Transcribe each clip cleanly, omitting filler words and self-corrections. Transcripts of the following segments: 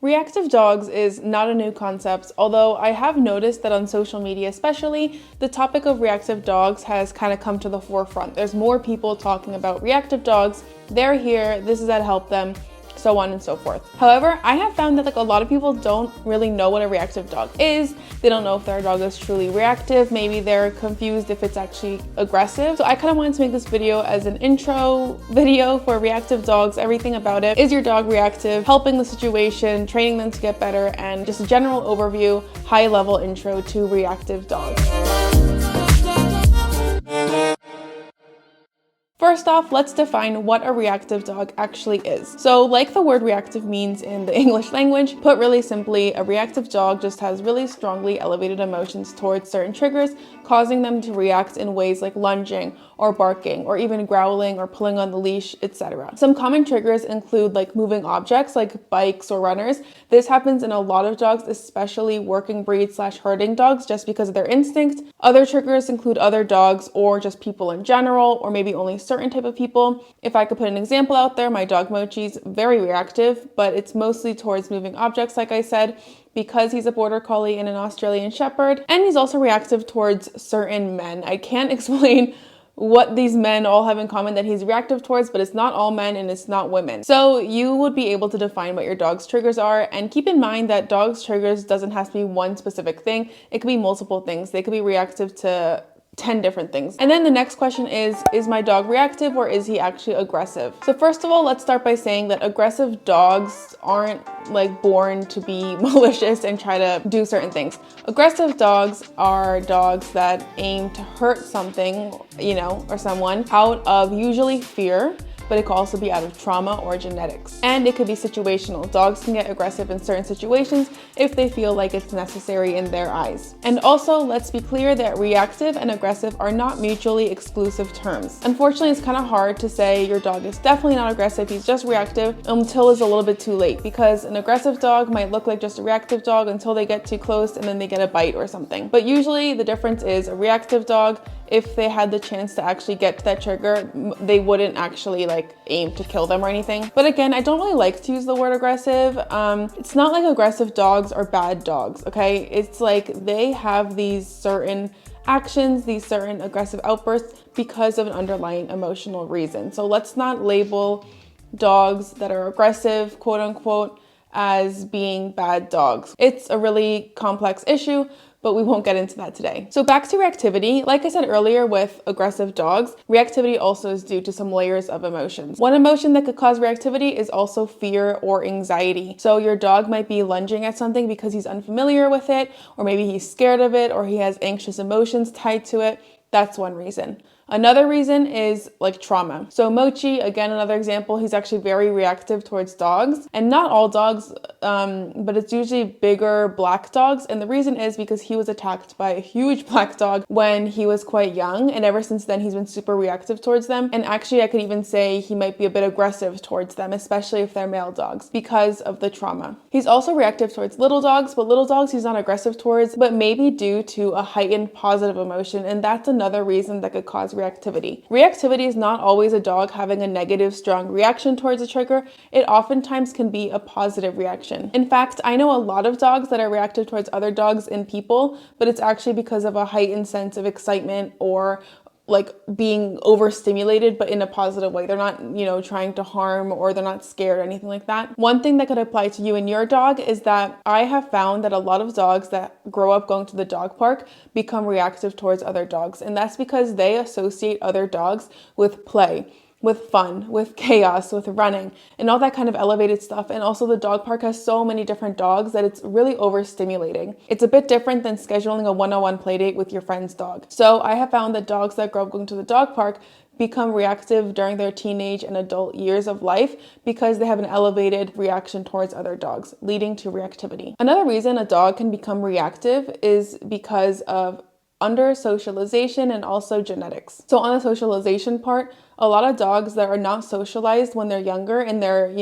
Reactive dogs is not a new concept, although I have noticed that on social media especially, the topic of reactive dogs has kind of come to the forefront. There's more people talking about reactive dogs. They're here, this is how to help them, so on and so forth. However, I have found that a lot of people don't really know what a reactive dog is. They don't know if their dog is truly reactive. Maybe they're confused if it's actually aggressive. So I kind of wanted to make this video as an intro video for reactive dogs, everything about it. Is your dog reactive? Helping the situation, training them to get better, and just a general overview, high level intro to reactive dogs. First off, let's define what a reactive dog actually is. So like the word reactive means in the English language, put really simply, a reactive dog just has really strongly elevated emotions towards certain triggers, causing them to react in ways like lunging or barking or even growling or pulling on the leash, etc. Some common triggers include like moving objects like bikes or runners. This happens in a lot of dogs, especially working breed / herding dogs, just because of their instinct. Other triggers include other dogs or just people in general, or maybe only certain type of people. If I could put an example out there, my dog Mochi's very reactive, but it's mostly towards moving objects, like I said, because he's a border collie and an Australian shepherd, and he's also reactive towards certain men. I can't explain what these men all have in common that he's reactive towards, but it's not all men and it's not women. So you would be able to define what your dog's triggers are, and keep in mind that dog's triggers doesn't have to be one specific thing. It could be multiple things. They could be reactive to 10 different things. And then the next question is my dog reactive or is he actually aggressive? So first of all, let's start by saying that aggressive dogs aren't like born to be malicious and try to do certain things. Aggressive dogs are dogs that aim to hurt something, or someone out of usually fear, but it could also be out of trauma or genetics. And it could be situational. Dogs can get aggressive in certain situations if they feel like it's necessary in their eyes. And also, let's be clear that reactive and aggressive are not mutually exclusive terms. Unfortunately, it's kind of hard to say your dog is definitely not aggressive, he's just reactive, until it's a little bit too late, because an aggressive dog might look like just a reactive dog until they get too close and then they get a bite or something. But usually the difference is a reactive dog, if they had the chance to actually get to that trigger, they wouldn't actually aim to kill them or anything. But again, I don't really like to use the word aggressive. It's not like aggressive dogs are bad dogs, okay? It's like they have these certain actions, these certain aggressive outbursts because of an underlying emotional reason. So let's not label dogs that are aggressive, quote unquote, as being bad dogs. It's a really complex issue, but we won't get into that today. So back to reactivity. Like I said earlier with aggressive dogs, reactivity also is due to some layers of emotions. One emotion that could cause reactivity is also fear or anxiety. So your dog might be lunging at something because he's unfamiliar with it, or maybe he's scared of it, or he has anxious emotions tied to it. That's one reason. Another reason is trauma. So Mochi, again, another example, he's actually very reactive towards dogs, and not all dogs, but it's usually bigger black dogs. And the reason is because he was attacked by a huge black dog when he was quite young. And ever since then, he's been super reactive towards them. And actually, I could even say he might be a bit aggressive towards them, especially if they're male dogs, because of the trauma. He's also reactive towards little dogs, but little dogs he's not aggressive towards, but maybe due to a heightened positive emotion. And that's another reason that could cause reactivity. Reactivity is not always a dog having a negative, strong reaction towards a trigger. It oftentimes can be a positive reaction. In fact, I know a lot of dogs that are reactive towards other dogs and people, but it's actually because of a heightened sense of excitement or being overstimulated, but in a positive way. They're not, trying to harm, or they're not scared or anything like that. One thing that could apply to you and your dog is that I have found that a lot of dogs that grow up going to the dog park become reactive towards other dogs. And that's because they associate other dogs with play, with fun, with chaos, with running, and all that kind of elevated stuff. And also the dog park has so many different dogs that it's really overstimulating. It's a bit different than scheduling a one-on-one play date with your friend's dog. So I have found that dogs that grow up going to the dog park become reactive during their teenage and adult years of life because they have an elevated reaction towards other dogs, leading to reactivity. Another reason a dog can become reactive is because of under socialization and also genetics. So on the socialization part, a lot of dogs that are not socialized when they're younger, in their,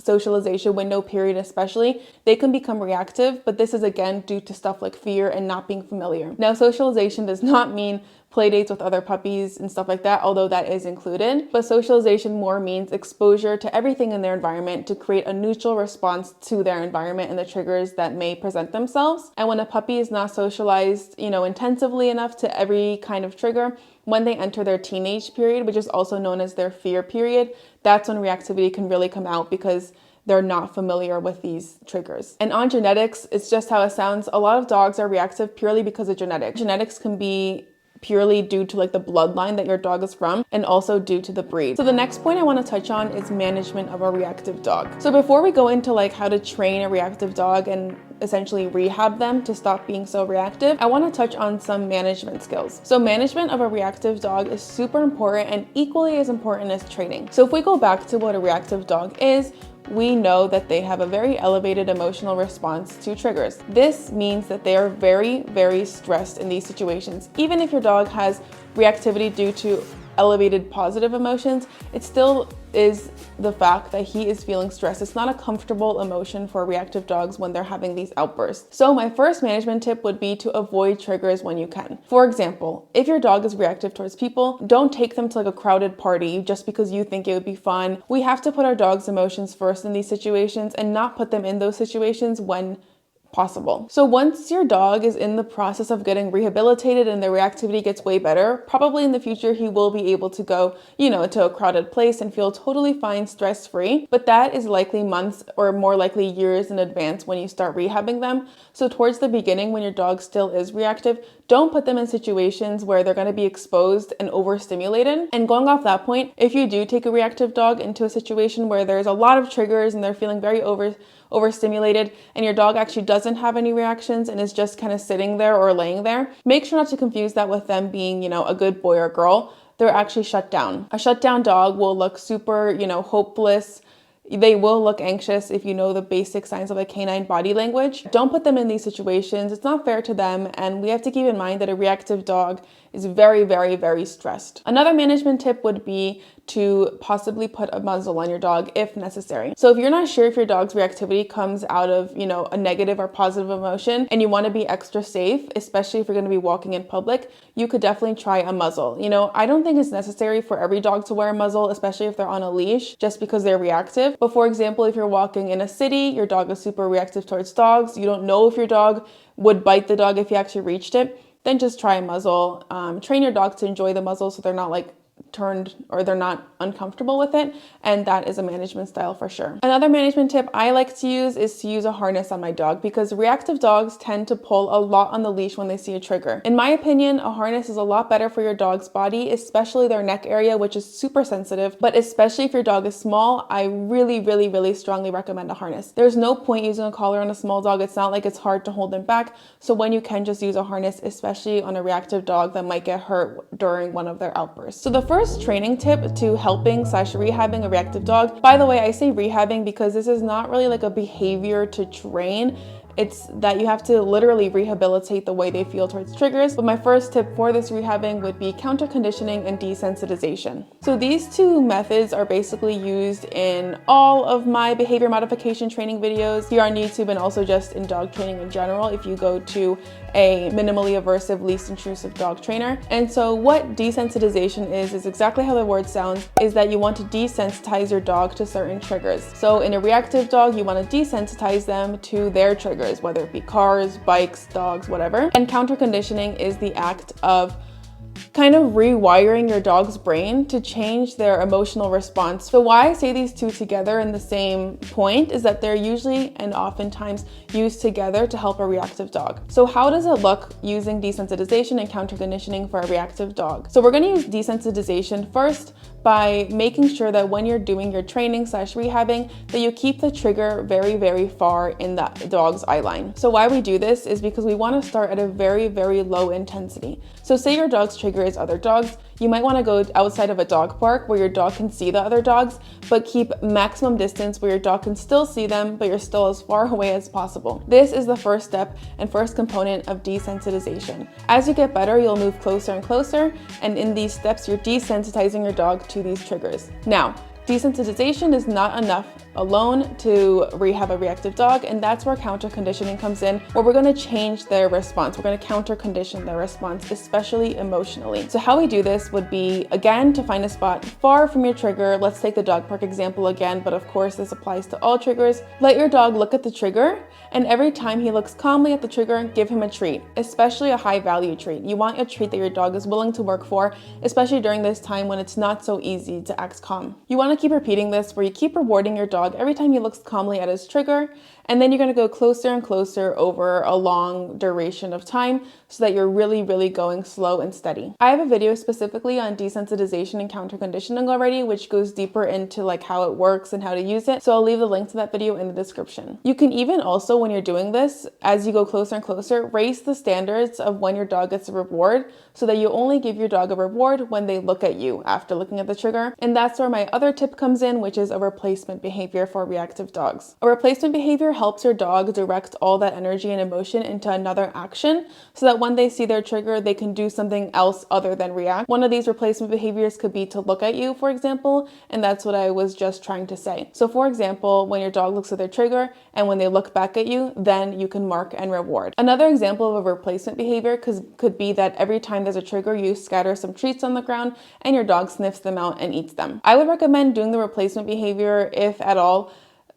socialization window period especially, they can become reactive, but this is again due to stuff like fear and not being familiar. Now, socialization does not mean play dates with other puppies and stuff like that, although that is included. But socialization more means exposure to everything in their environment to create a neutral response to their environment and the triggers that may present themselves. And when a puppy is not socialized, intensively enough to every kind of trigger, when they enter their teenage period, which is also known as their fear period, that's when reactivity can really come out because they're not familiar with these triggers. And on genetics, it's just how it sounds. A lot of dogs are reactive purely because of genetics. Genetics can be purely due to like the bloodline that your dog is from and also due to the breed. So the next point I want to touch on is management of a reactive dog. So before we go into like how to train a reactive dog and essentially rehab them to stop being so reactive, I want to touch on some management skills. So management of a reactive dog is super important and equally as important as training. So if we go back to what a reactive dog is, we know that they have a very elevated emotional response to triggers. This means that they are very, very stressed in these situations. Even if your dog has reactivity due to elevated positive emotions, it still is the fact that he is feeling stressed. It's not a comfortable emotion for reactive dogs when they're having these outbursts. So my first management tip would be to avoid triggers when you can. For example, if your dog is reactive towards people, don't take them to like a crowded party just because you think it would be fun. We have to put our dog's emotions first in these situations and not put them in those situations when possible. So once your dog is in the process of getting rehabilitated and their reactivity gets way better, probably in the future he will be able to go, to a crowded place and feel totally fine, stress-free. But that is likely months or more likely years in advance when you start rehabbing them. So towards the beginning, when your dog still is reactive, don't put them in situations where they're going to be exposed and overstimulated. And going off that point, if you do take a reactive dog into a situation where there's a lot of triggers and they're feeling very overstimulated and your dog actually doesn't have any reactions and is just kind of sitting there or laying there, make sure not to confuse that with them being, a good boy or girl. They're actually shut down. A shut down dog will look super, hopeless. They will look anxious if you know the basic signs of a canine body language. Don't put them in these situations. It's not fair to them. And we have to keep in mind that a reactive dog is very, very, very stressed. Another management tip would be to possibly put a muzzle on your dog if necessary. So if you're not sure if your dog's reactivity comes out of, a negative or positive emotion and you want to be extra safe, especially if you're going to be walking in public, you could definitely try a muzzle. I don't think it's necessary for every dog to wear a muzzle, especially if they're on a leash, just because they're reactive. But for example, if you're walking in a city, your dog is super reactive towards dogs, you don't know if your dog would bite the dog if you actually reached it, then just try a muzzle. Train your dog to enjoy the muzzle so they're not like turned or they're not uncomfortable with it, and that is a management style for sure. Another management tip I like to use is to use a harness on my dog because reactive dogs tend to pull a lot on the leash when they see a trigger. In my opinion, a harness is a lot better for your dog's body, especially their neck area, which is super sensitive, but especially if your dog is small, I really, really, really strongly recommend a harness. There's no point using a collar on a small dog. It's not like it's hard to hold them back. So when you can, just use a harness, especially on a reactive dog that might get hurt during one of their outbursts. So the first training tip to helping/rehabbing a reactive dog, by the way, I say rehabbing because this is not really like a behavior to train. It's that you have to literally rehabilitate the way they feel towards triggers. But my first tip for this rehabbing would be counter-conditioning and desensitization. So these two methods are basically used in all of my behavior modification training videos here on YouTube and also just in dog training in general if you go to a minimally aversive, least intrusive dog trainer. And so what desensitization is exactly how the word sounds, is that you want to desensitize your dog to certain triggers. So in a reactive dog, you want to desensitize them to their triggers, whether it be cars, bikes, dogs, whatever. And counter-conditioning is the act of kind of rewiring your dog's brain to change their emotional response. So why I say these two together in the same point is that they're usually and oftentimes used together to help a reactive dog. So how does it look using desensitization and counter-conditioning for a reactive dog? So we're going to use desensitization first by making sure that when you're doing your training/rehabbing that you keep the trigger very, very far in the dog's eye line. So why we do this is because we want to start at a very, very low intensity. So say your dog's trigger is other dogs, you might want to go outside of a dog park where your dog can see the other dogs, but keep maximum distance where your dog can still see them, but you're still as far away as possible. This is the first step and first component of desensitization. As you get better, you'll move closer and closer, and in these steps, you're desensitizing your dog to these triggers. Now, desensitization is not enough alone to rehab a reactive dog, and that's where counter conditioning comes in, where we're going to change their response. We're going to counter condition their response, especially emotionally. So how we do this would be, again, to find a spot far from your trigger. Let's take the dog park example again, but of course this applies to all triggers. Let your dog look at the trigger, and every time he looks calmly at the trigger, give him a treat, especially a high value treat. You want a treat that your dog is willing to work for, especially during this time when it's not so easy to act calm. You want to keep repeating this, where you keep rewarding your dog every time he looks calmly at his trigger, and then you're going to go closer and closer over a long duration of time so that you're really, really going slow and steady. I have a video specifically on desensitization and counter conditioning already, which goes deeper into like how it works and how to use it. So I'll leave the link to that video in the description. You can even also, when you're doing this, as you go closer and closer, raise the standards of when your dog gets a reward so that you only give your dog a reward when they look at you after looking at the trigger. And that's where my other tip comes in, which is a replacement behavior for reactive dogs. A replacement behavior helps your dog direct all that energy and emotion into another action so that when they see their trigger, they can do something else other than react. One of these replacement behaviors could be to look at you, for example, and that's what I was just trying to say. So for example, when your dog looks at their trigger and when they look back at you, then you can mark and reward. Another example of a replacement behavior could be that every time there's a trigger, you scatter some treats on the ground and your dog sniffs them out and eats them. I would recommend doing the replacement behavior, if at all,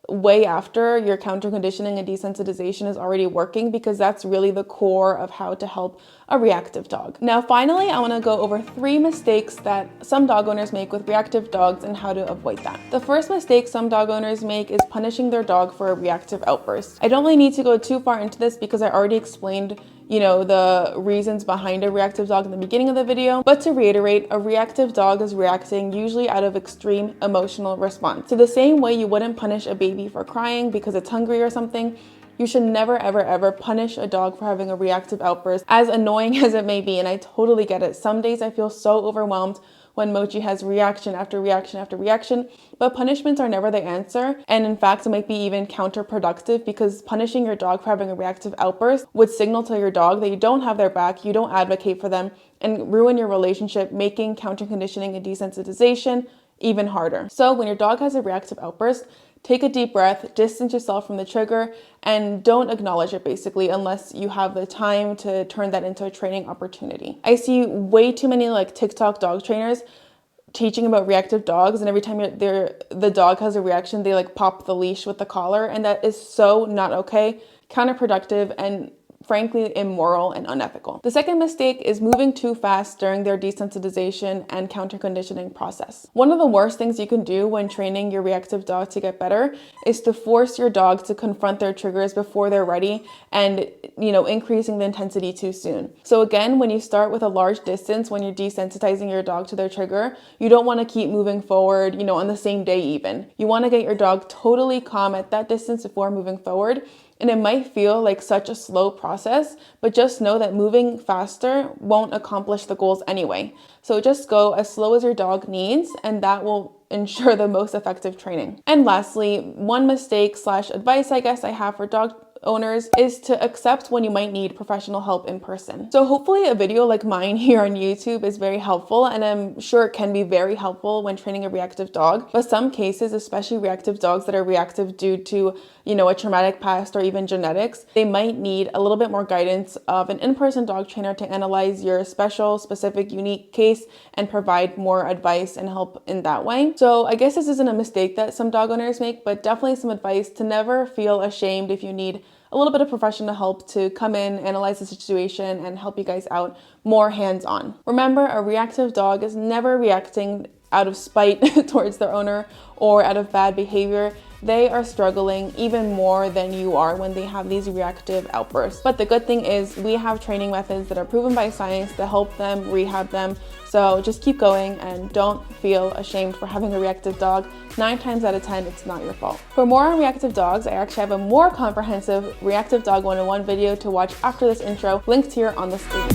way after your counter conditioning and desensitization is already working, because that's really the core of how to help a reactive dog. Now, finally, I want to go over 3 mistakes that some dog owners make with reactive dogs and how to avoid that. The first mistake some dog owners make is punishing their dog for a reactive outburst. I don't really need to go too far into this because I already explained the reasons behind a reactive dog in the beginning of the video. But to reiterate, a reactive dog is reacting usually out of extreme emotional response. So the same way you wouldn't punish a baby for crying because it's hungry or something, you should never, ever, ever punish a dog for having a reactive outburst, as annoying as it may be. And I totally get it. Some days I feel so overwhelmed when Mochi has reaction after reaction after reaction, but punishments are never the answer. And in fact, it might be even counterproductive, because punishing your dog for having a reactive outburst would signal to your dog that you don't have their back, you don't advocate for them, and ruin your relationship, making counter conditioning and desensitization even harder. So when your dog has a reactive outburst, take a deep breath, distance yourself from the trigger, and don't acknowledge it basically unless you have the time to turn that into a training opportunity. I see way too many like TikTok dog trainers teaching about reactive dogs, and every time the dog has a reaction, they like pop the leash with the collar, and that is so not okay, counterproductive, and frankly immoral and unethical. The second mistake is moving too fast during their desensitization and counter conditioning process. One of the worst things you can do when training your reactive dog to get better is to force your dog to confront their triggers before they're ready, and increasing the intensity too soon. So again, when you start with a large distance, when you're desensitizing your dog to their trigger, you don't want to keep moving forward, on the same day even. You want to get your dog totally calm at that distance before moving forward. And it might feel like such a slow process, but just know that moving faster won't accomplish the goals anyway. So just go as slow as your dog needs, and that will ensure the most effective training. And lastly, one mistake / advice I guess I have for dog owners is to accept when you might need professional help in person. So hopefully a video like mine here on YouTube is very helpful, and I'm sure it can be very helpful when training a reactive dog. But some cases, especially reactive dogs that are reactive due to, a traumatic past or even genetics, they might need a little bit more guidance of an in-person dog trainer to analyze your specific, unique case and provide more advice and help in that way. So I guess this isn't a mistake that some dog owners make, but definitely some advice to never feel ashamed if you need a little bit of professional help to come in, analyze the situation, and help you guys out more hands-on. Remember, a reactive dog is never reacting out of spite towards their owner or out of bad behavior. They are struggling even more than you are when they have these reactive outbursts. But the good thing is we have training methods that are proven by science to help them, rehab them. So just keep going and don't feel ashamed for having a reactive dog. 9 times out of 10, it's not your fault. For more on reactive dogs, I actually have a more comprehensive Reactive Dog 101 video to watch after this intro, linked here on the screen.